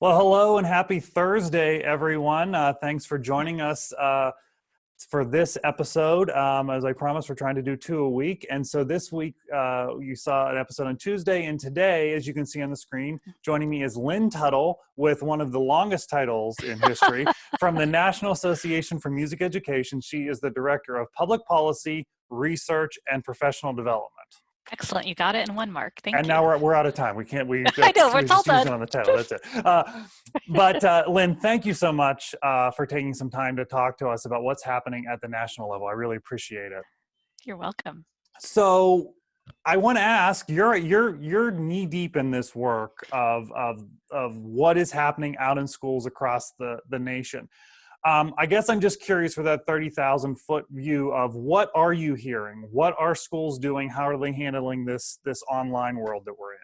Well, hello and happy Thursday, everyone. Thanks for joining us for this episode. As I promised, we're trying to do two a week. And so this week, you saw an episode on Tuesday. And today, as you can see on the screen, joining me is Lynn Tuttle with one of the longest titles in history from the National Association for Music Education. She is the Director of Public Policy, Research, and Professional Development. Excellent. You got it in one, Mark. Thank you. And now we're out of time. We can't, I know, we're we're all just using done. on the title. That's it. But Lynn, thank you so much for taking some time to talk to us about what's happening at the national level. I really appreciate it. You're welcome. So I want to ask, you're knee deep in this work of what is happening out in schools across the nation. I guess I'm just curious for that 30,000-foot view of what are you hearing? What are schools doing? How are they handling this online world that we're in?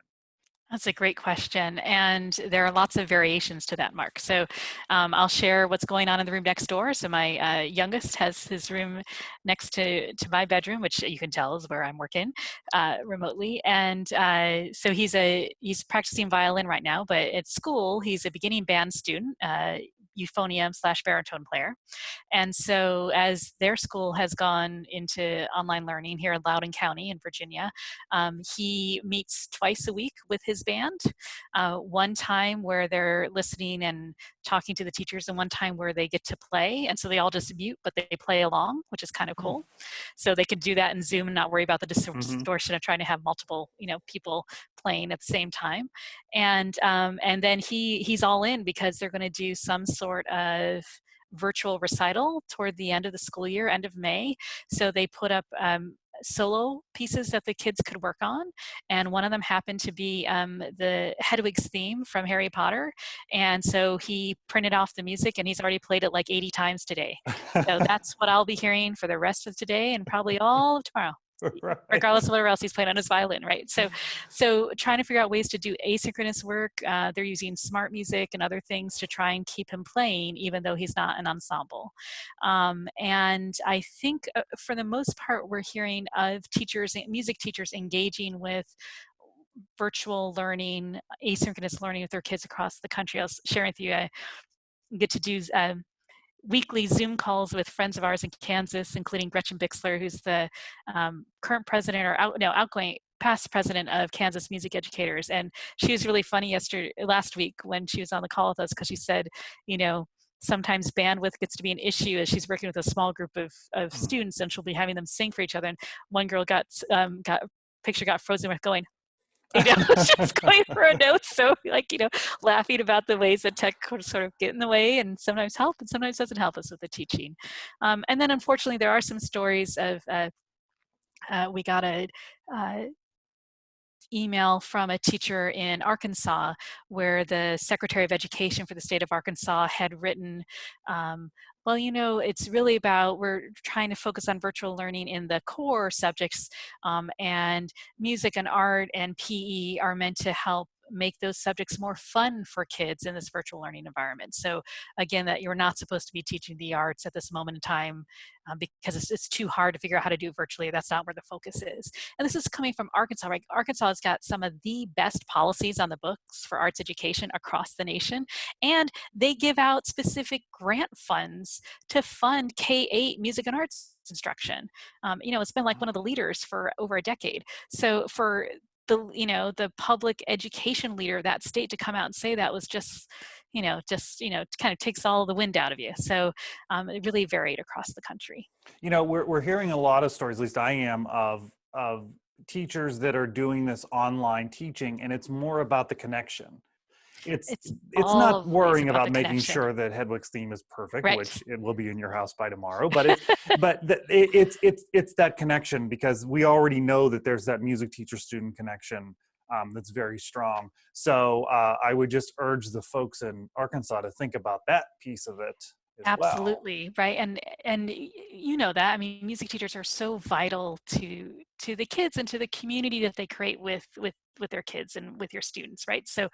That's a great question. And there are lots of variations to that, Mark. So I'll share what's going on in the room next door. So my youngest has his room next to my bedroom, which you can tell is where I'm working remotely. And so he's practicing violin right now, but at school, he's a beginning band student, euphonium/baritone player. And so as their school has gone into online learning here in Loudoun County in Virginia, he meets twice a week with his band, one time where they're listening and talking to the teachers and one time where they get to play. And so they all just mute, but they play along, which is kind of cool. So they can do that in Zoom and not worry about the distortion of trying to have multiple, people playing at the same time. And then he's all in because they're going to do some sort of virtual recital toward the end of the school year, end of May. So they put up solo pieces that the kids could work on. And one of them happened to be the Hedwig's theme from Harry Potter. And so he printed off the music and he's already played it like 80 times today. So that's what I'll be hearing for the rest of today and probably all of tomorrow. Right. Regardless of whatever else he's playing on his violin, right? So trying to figure out ways to do asynchronous work. They're using smart music and other things to try and keep him playing, even though he's not an ensemble. And I think for the most part, we're hearing of music teachers engaging with virtual learning, asynchronous learning with their kids across the country. I was sharing with you, I get to do weekly Zoom calls with friends of ours in Kansas, including Gretchen Bixler, who's the current president or outgoing past president of Kansas Music Educators. And she was really funny last week when she was on the call with us because she said, sometimes bandwidth gets to be an issue as she's working with a small group of students and she'll be having them sing for each other. And one girl got frozen with going, just going for a note. So laughing about the ways that tech sort of get in the way and sometimes help and sometimes doesn't help us with the teaching. And then unfortunately, there are some stories of, we got a email from a teacher in Arkansas where the Secretary of Education for the state of Arkansas had written, well, it's really about, we're trying to focus on virtual learning in the core subjects, and music and art and PE are meant to help make those subjects more fun for kids in this virtual learning environment. So again, that you're not supposed to be teaching the arts at this moment in time because it's too hard to figure out how to do it virtually. That's not where the focus is. And this is coming from Arkansas, right? Arkansas has got some of the best policies on the books for arts education across the nation. And they give out specific grant funds to fund K-8 music and arts instruction. It's been like one of the leaders for over a decade. So for the public education leader of that state to come out and say that was just kind of takes all the wind out of you. So it really varied across the country. We're hearing a lot of stories, at least I am, of teachers that are doing this online teaching, and it's more about the connection. It's not worrying about making sure that Hedwig's theme is perfect, right, which it will be in your house by tomorrow. But it's that connection, because we already know that there's that music teacher-student connection that's very strong. So I would just urge the folks in Arkansas to think about that piece of it. as well. Absolutely, right, and you know that. I mean, music teachers are so vital to the kids and to the community that they create with their kids and with your students, right? So,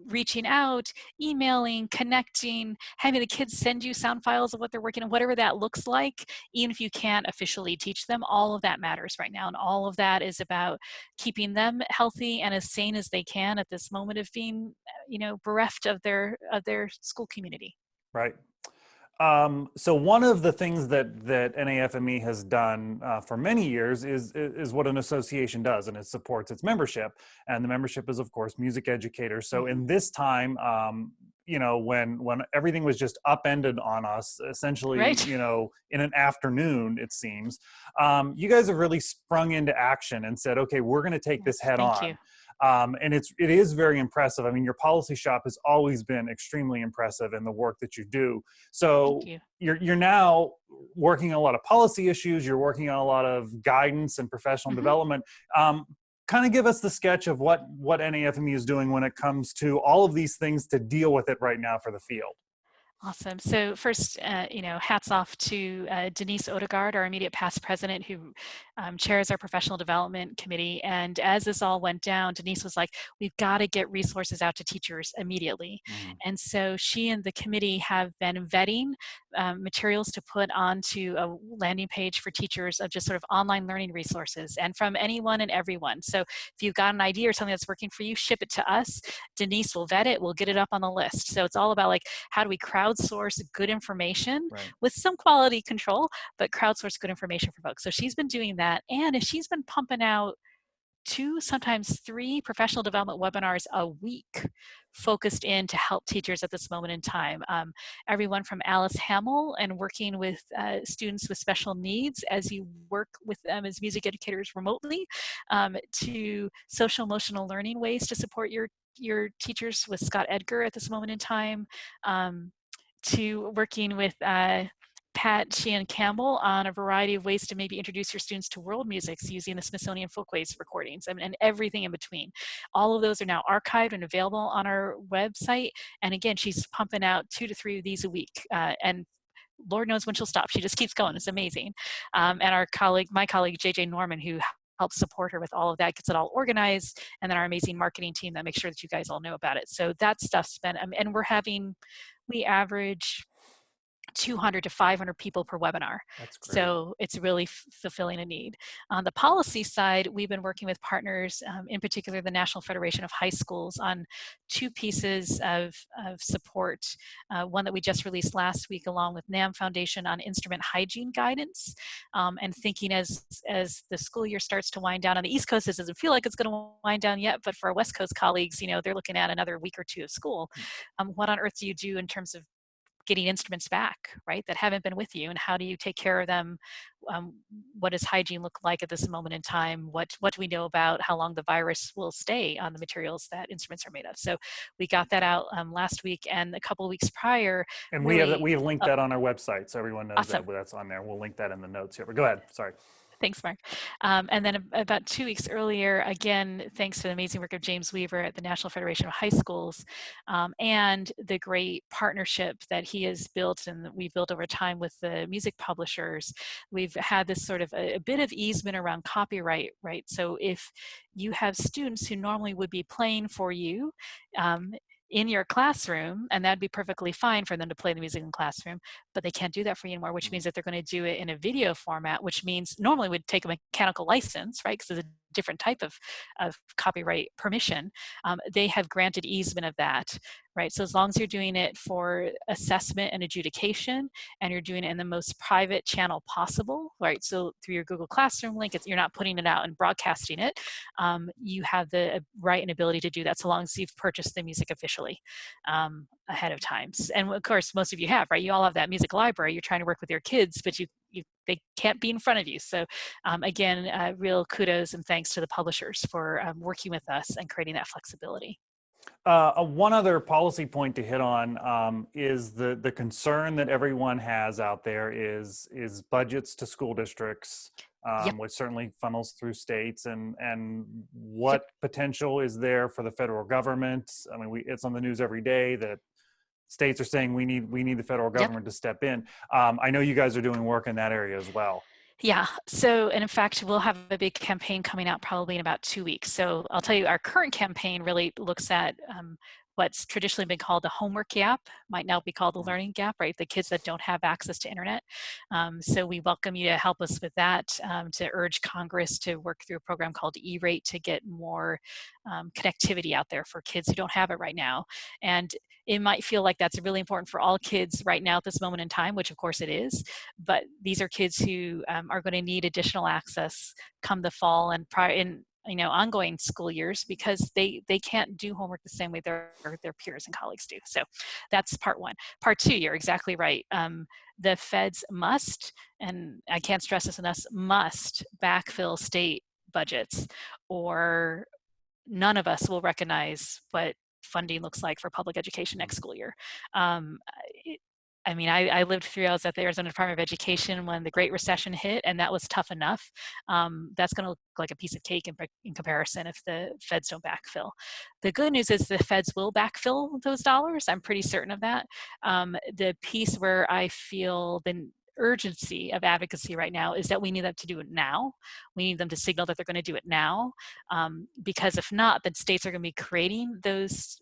reaching out, emailing, connecting, having the kids send you sound files of what they're working on, whatever that looks like, even if you can't officially teach them, all of that matters right now, and all of that is about keeping them healthy and as sane as they can at this moment of being, bereft of their school community. Right. So one of the things that NAFME has done for many years is what an association does, and it supports its membership. And the membership is, of course, music educators. So Mhm. in this time, when everything was just upended on us, essentially, Right? in an afternoon, it seems, you guys have really sprung into action and said, okay, we're going to take this head Thank on. you. And it is very impressive. I mean, your policy shop has always been extremely impressive in the work that you do. Thank So you. you're now working on a lot of policy issues. You're working on a lot of guidance and professional Mhm. development. Kind of give us the sketch of what NAFME is doing when it comes to all of these things to deal with it right now for the field. Awesome. So first, hats off to Denise Odegaard, our immediate past president, who chairs our professional development committee. And as this all went down, Denise was like, "We've got to get resources out to teachers immediately." Mhm. And so she and the committee have been vetting materials to put onto a landing page for teachers of just sort of online learning resources, and from anyone and everyone. So if you've got an idea or something that's working for you, ship it to us. Denise will vet it. We'll get it up on the list. So it's all about like, how do we crowdsource good information Right. with some quality control, but crowdsource good information for folks. So she's been doing that, and she's been pumping out 2, sometimes 3 professional development webinars a week focused in to help teachers at this moment in time. Everyone from Alice Hamill and working with students with special needs as you work with them as music educators remotely, to social emotional learning ways to support your teachers with Scott Edgar at this moment in time, um, to working with Pat Sheehan Campbell on a variety of ways to maybe introduce your students to world musics using the Smithsonian Folkways recordings, and everything in between. All of those are now archived and available on our website. And again, she's pumping out 2 to 3 of these a week. And Lord knows when she'll stop. She just keeps going. It's amazing. And my colleague, JJ Norman, who helps support her with all of that, gets it all organized, and then our amazing marketing team that makes sure that you guys all know about it. So that stuff's been, and we average 200 to 500 people per webinar. That's great. So it's really fulfilling a need. On the policy side, we've been working with partners, in particular the National Federation of High Schools, on 2 pieces of support. One that we just released last week along with NAM Foundation on instrument hygiene guidance, and thinking as the school year starts to wind down on the East Coast, it doesn't feel like it's going to wind down yet, but for our West Coast colleagues, they're looking at another week or 2 of school. What on earth do you do in terms of getting instruments back, right, that haven't been with you, and how do you take care of them? What does hygiene look like at this moment in time? What do we know about how long the virus will stay on the materials that instruments are made of? So we got that out last week, and a couple of weeks prior, And really. we have linked Oh, that on our website, so everyone knows that awesome. that's on there. We'll link that in the notes here. But go ahead. Sorry. Thanks, Mark. And then about 2 weeks earlier, again, thanks to the amazing work of James Weaver at the National Federation of High Schools, and the great partnership that he has built and that we've built over time with the music publishers, we've had this sort of a bit of easement around copyright, right? So if you have students who normally would be playing for you, in your classroom, and that'd be perfectly fine for them to play the music in the classroom, but they can't do that for you anymore, which means that they're going to do it in a video format, which means normally would take a mechanical license, right? Because it's a different type of copyright permission. They have granted easement of that, right? So as long as you're doing it for assessment and adjudication, and you're doing it in the most private channel possible, right? So through your Google Classroom link, you're not putting it out and broadcasting it. You have the right and ability to do that so long as you've purchased the music officially ahead of time. And of course, most of you have, right? You all have that music library. You're trying to work with your kids, but they can't be in front of you. So again, real kudos and thanks to the publishers for working with us and creating that flexibility. One other policy point to hit on is the concern that everyone has out there is budgets to school districts, Yep. which certainly funnels through states, and Yep. what potential is there for the federal government? I mean, it's on the news every day that states are saying we need the federal Yep. government to step in. I know you guys are doing work in that area as well. Yeah. So, and in fact, we'll have a big campaign coming out probably in about 2 weeks. So I'll tell you, our current campaign really looks at what's traditionally been called the homework gap, might now be called the learning gap, right? The kids that don't have access to internet. So we welcome you to help us with that, to urge Congress to work through a program called E-rate to get more connectivity out there for kids who don't have it right now. And it might feel like that's really important for all kids right now at this moment in time, which of course it is, but these are kids who are going to need additional access come the fall and ongoing school years, because they can't do homework the same way their peers and colleagues do. So that's part one. Part two, you're exactly right. The feds must, and I can't stress this enough, must backfill state budgets, or none of us will recognize what funding looks like for public education next school year. I lived through, I was at the Arizona Department of Education when the Great Recession hit, and that was tough enough. That's going to look like a piece of cake in comparison if the feds don't backfill. The good news is the feds will backfill those dollars. I'm pretty certain of that. The piece where I feel the urgency of advocacy right now is that we need them to do it now. We need them to signal that they're going to do it now, because if not, then states are going to be creating those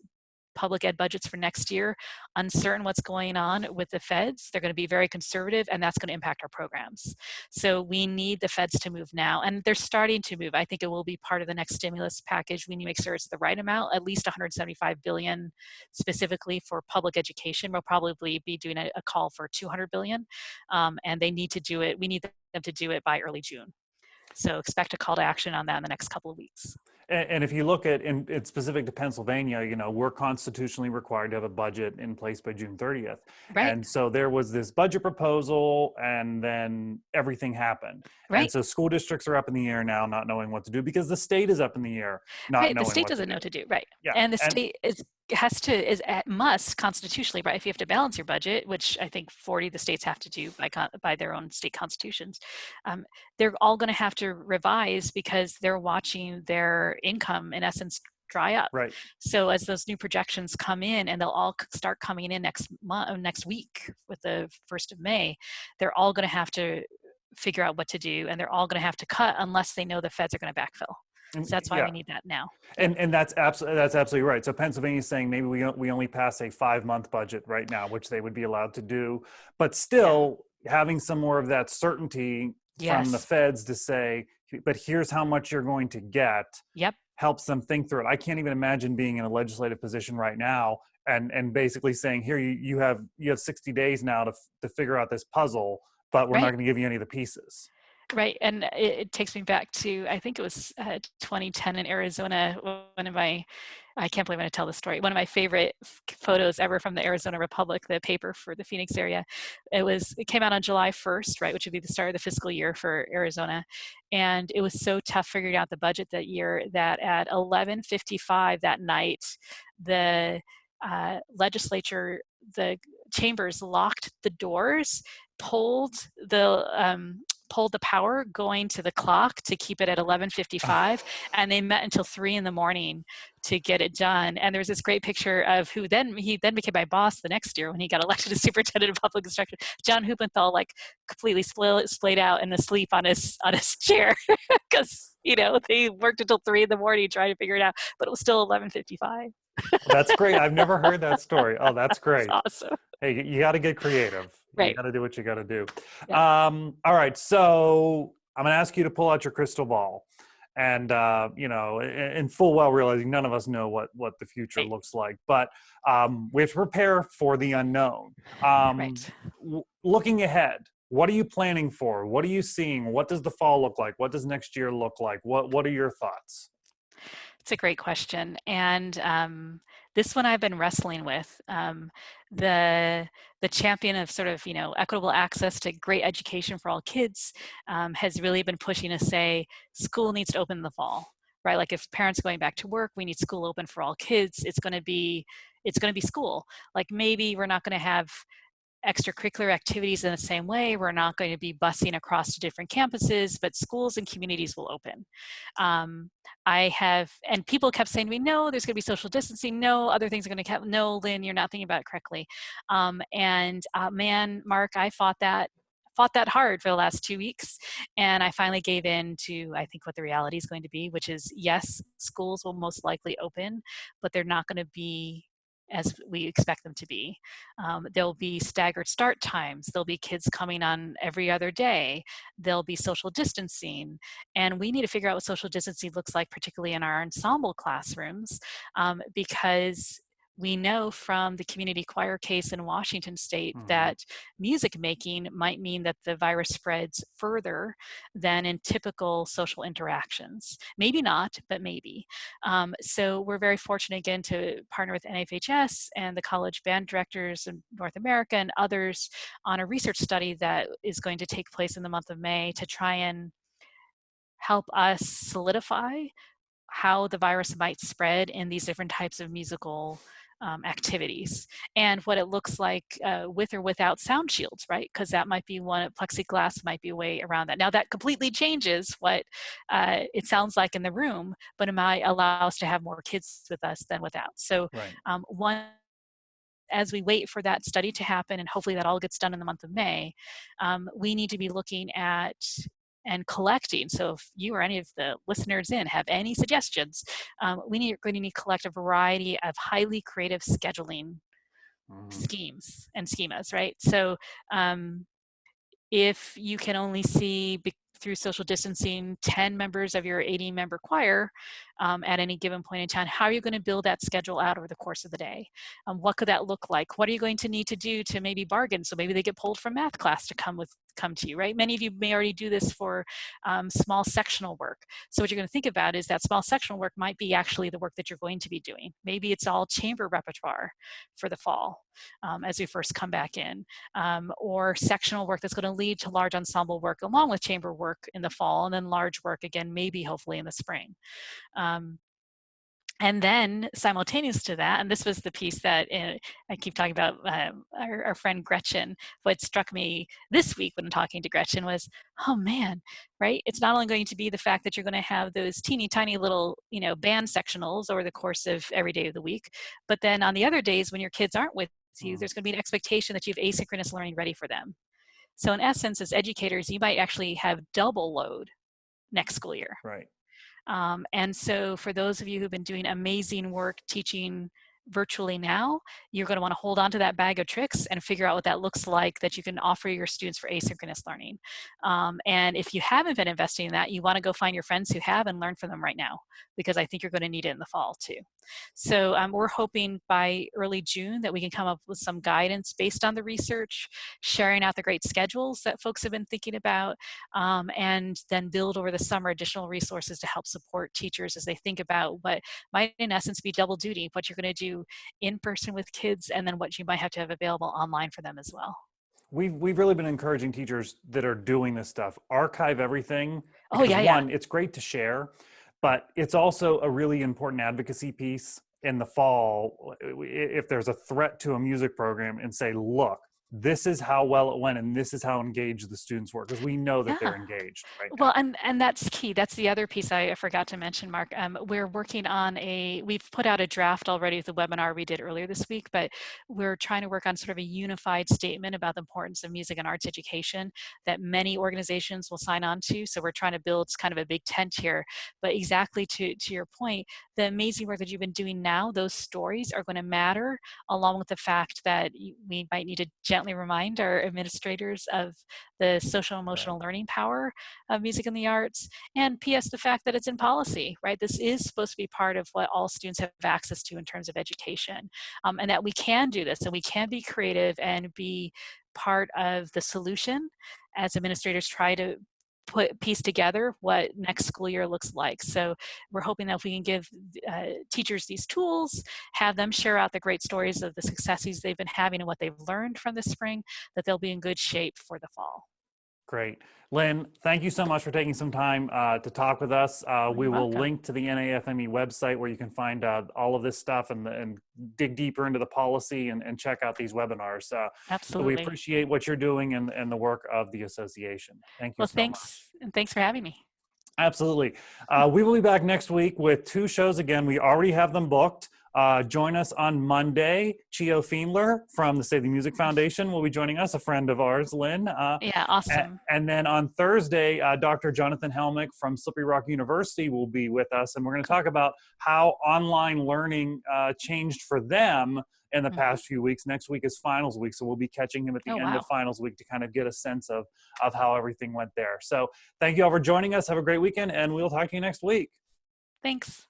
public ed budgets for next year, uncertain what's going on with the feds. They're going to be very conservative, and that's going to impact our programs. So we need the feds to move now, and they're starting to move. I think it will be part of the next stimulus package. We need to make sure it's the right amount, at least 175 billion specifically for public education. We'll probably be doing a call for 200 billion, and they need to do it. We need them to do it by early June. So expect a call to action on that in the next couple of weeks. And if you look at, it's specific to Pennsylvania, we're constitutionally required to have a budget in place by June 30th. Right. And so there was this budget proposal, and then everything happened. Right. And so school districts are up in the air now, not knowing what to do, because the state is up in the air, not right. knowing The state what doesn't to know do. what to do. Right. Yeah. And the state must constitutionally, right, if you have to balance your budget, which I think 40 of the states have to do by their own state constitutions, they're all going to have to revise because they're watching their income in essence dry up. Right. So as those new projections come in, and they'll all start coming in next week with the 1st of May, they're all going to have to figure out what to do, and they're all going to have to cut unless they know the feds are going to backfill. So that's why we need that now. And that's absolutely right. So Pennsylvania's saying maybe we only pass a 5-month budget right now, which they would be allowed to do, but still having some more of that certainty from the feds to say, but here's how much you're going to get. Yep. Helps them think through it. I can't even imagine being in a legislative position right now and basically saying, here you have 60 days now to figure out this puzzle, but we're not going to give you any of the pieces. Right, and it takes me back to, I think it was 2010 in Arizona. I can't believe I'm going to tell this story. One of my favorite photos ever from the Arizona Republic, the paper for the Phoenix area. It came out on July 1st, right, which would be the start of the fiscal year for Arizona. And it was so tough figuring out the budget that year that at 11:55 that night, the legislature, the chambers locked the doors, pulled the power going to the clock to keep it at 11:55, and they met until 3 a.m. to get it done. And there's this great picture of he then became my boss the next year when he got elected as superintendent of public instruction. John Huppenthal, like completely splayed out and asleep on his chair because they worked until 3 a.m. trying to figure it out, but it was still 11:55. That's great. I've never heard that story. Oh, that's great. That's awesome. Hey, you got to get creative. Right. You got to do what you got to do. Yeah. All right. So I'm going to ask you to pull out your crystal ball, and in full well realizing none of us know what the future looks like, but we have to prepare for the unknown. Looking ahead, what are you planning for? What are you seeing? What does the fall look like? What does next year look like? What are your thoughts? It's a great question. And this one I've been wrestling with. The champion of sort of, equitable access to great education for all kids has really been pushing to say school needs to open in the fall, right? Like if parents are going back to work, we need school open for all kids. It's going to be school. Like maybe we're not going to have extracurricular activities in the same way. We're not going to be busing across to different campuses, but schools and communities will open. And people kept saying to me, no, there's going to be social distancing. No, other things are going to no, Lynn, you're not thinking about it correctly. Man, Mark, I fought that hard for the last 2 weeks. And I finally gave in to, I think, what the reality is going to be, which is, yes, schools will most likely open, but they're not going to be as we expect them to be. There'll be staggered start times. There'll be kids coming on every other day. There'll be social distancing. And we need to figure out what social distancing looks like, particularly in our ensemble classrooms, because we know from the community choir case in Washington State that music making might mean that the virus spreads further than in typical social interactions. Maybe not, but maybe. So we're very fortunate again to partner with NFHS and the college band directors in North America and others on a research study that is going to take place in the month of May to try and help us solidify how the virus might spread in these different types of musical activities, and what it looks like with or without sound shields, right? Because that might be one, plexiglass might be a way around that. Now that completely changes what it sounds like in the room, but it might allow us to have more kids with us than without. So one, as we wait for that study to happen, and hopefully that all gets done in the month of May, we need to be looking at and collecting. So if you or any of the listeners in have any suggestions, we're going to need to collect a variety of highly creative scheduling schemes and schemas, right? So if you can only see through social distancing 10 members of your 80-member choir at any given point in time, how are you going to build that schedule out over the course of the day? What could that look like? What are you going to need to do to maybe bargain? So maybe they get pulled from math class to come to you, right? Many of you may already do this for small sectional work. So what you're going to think about is that small sectional work might be actually the work that you're going to be doing. Maybe it's all chamber repertoire for the fall as we first come back in, or sectional work that's going to lead to large ensemble work along with chamber work in the fall, and then large work again, maybe hopefully in the spring. And then simultaneous to that, and this was the piece that I keep talking about, our friend Gretchen, what struck me this week when talking to Gretchen was, oh man, right? It's not only going to be the fact that you're going to have those teeny tiny little, band sectionals over the course of every day of the week, but then on the other days when your kids aren't with you, there's going to be an expectation that you have asynchronous learning ready for them. So in essence, as educators, you might actually have double load next school year. Right. And so for those of you who've been doing amazing work teaching virtually now, you're going to want to hold on to that bag of tricks and figure out what that looks like that you can offer your students for asynchronous learning. And if you haven't been investing in that, you want to go find your friends who have and learn from them right now, because I think you're going to need it in the fall too. So we're hoping by early June that we can come up with some guidance based on the research, sharing out the great schedules that folks have been thinking about, and then build over the summer additional resources to help support teachers as they think about what might in essence be double duty, what you're going to do in person with kids, and then what you might have to have available online for them as well. We've really been encouraging teachers that are doing this stuff, archive everything. Oh yeah, one, it's great to share, but it's also a really important advocacy piece in the fall. If there's a threat to a music program, and say, look, this is how well it went, and this is how engaged the students were, because we know that they're engaged right now. Well, and that's key. That's the other piece I forgot to mention, Mark. We're working on we've put out a draft already with the webinar we did earlier this week, but we're trying to work on sort of a unified statement about the importance of music and arts education that many organizations will sign on to. So we're trying to build kind of a big tent here. But exactly to your point, the amazing work that you've been doing now, those stories are going to matter, along with the fact that we might need to gently remind our administrators of the social emotional learning power of music and the arts, and PS, the fact that it's in policy, right? This is supposed to be part of what all students have access to in terms of education, and that we can do this, and we can be creative and be part of the solution as administrators try to piece together what next school year looks like. So we're hoping that if we can give teachers these tools, have them share out the great stories of the successes they've been having and what they've learned from this spring, that they'll be in good shape for the fall. Great. Lynn, thank you so much for taking some time to talk with us. We You're will welcome. link to the NAFME website where you can find all of this stuff and dig deeper into the policy and check out these webinars. So we Absolutely. appreciate what you're doing and the work of the association. Thank you Well, so much. thanks. And thanks for having me. Absolutely. We will be back next week with 2 shows again. We already have them booked. Join us on Monday. Chio Fiendler from the Save the Music Foundation will be joining us, a friend of ours, Lynn. Yeah, awesome. And then on Thursday, Dr. Jonathan Helmick from Slippery Rock University will be with us. And we're going to talk about how online learning changed for them in the past few weeks. Next week is finals week, so we'll be catching him at the Oh, end of wow. finals week to kind of get a sense of how everything went there. So thank you all for joining us. Have a great weekend, and we'll talk to you next week. Thanks.